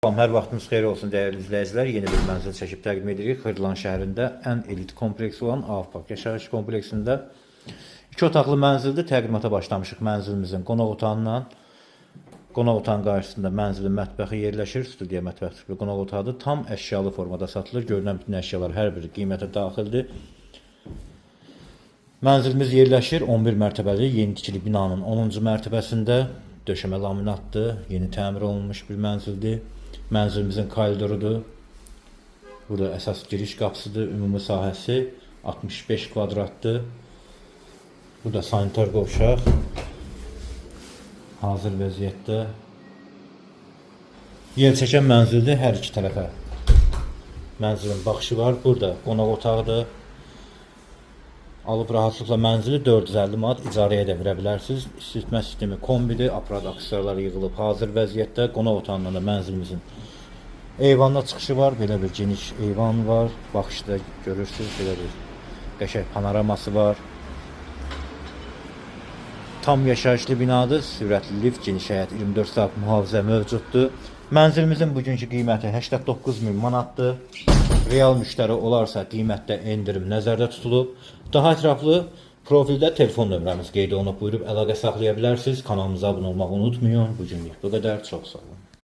Hər vaxtınız xeyir olsun dəyərli izləyicilər. Yeni bir mənzil çəkib təqdim edirik. Xırdalan şəhərində ən elit kompleks olan Avpark yaşayış kompleksində 2 otaqlı mənzildir. Təqdimata başlamışıq mənzilimizin qonaq otağından. Qonaq otağının qarşısında mənzilin mətbəxi yerləşir. Studiya mətbəx tipli qonaq otağıdır. Tam əşyalı formada satılır. Görünən bütün əşyalar hər biri qiymətə daxildir. Mənzilimiz yerləşir 11 mərtəbəli yeni tikili binanın 10-cu mərtəbəsində. Döşəmə laminatdır. Yeni təmir olunmuş bir mənzildir. Mənzilimizin koridorudur. Burada əsas giriş qapısıdır. Ümumi sahəsi 65 kvadratdır. Burada sanitar qovşaq. Hazır vəziyyətdə. Yel çəkən mənzildir hər iki tərəfə. Mənzilin baxışı var. Burada qonaq otağıdır. Alıb rahatlıqla mənzili 450 manat icarəyə də verə bilərsiniz. İsitmə sistemi kombidir. Aparat aksessuarları yığılıb hazır vəziyyətdə. Qonaq otağından da mənzilimizin eyvanına çıxışı var. Belə bir geniş eyvan var. Baxışda görürsünüz. Belə bir qəşəng panoraması var. Tam yaşayışlı binadır. Sürətli lift, geniş həyət, 24 saat mühafizə mövcuddur. Mənzilimizin bugünkü qiyməti 89.000 manatdır. Real müştəri olarsa qiymətdə endirim nəzərdə tutulub. Daha ətraflı profildə telefon nömrəmiz qeyd olunub. Buyurub əlaqə saxlaya bilərsiniz. Kanalımıza abunə olmağı unutmayın. Bugünlük bu qədər. Çox sağ olun.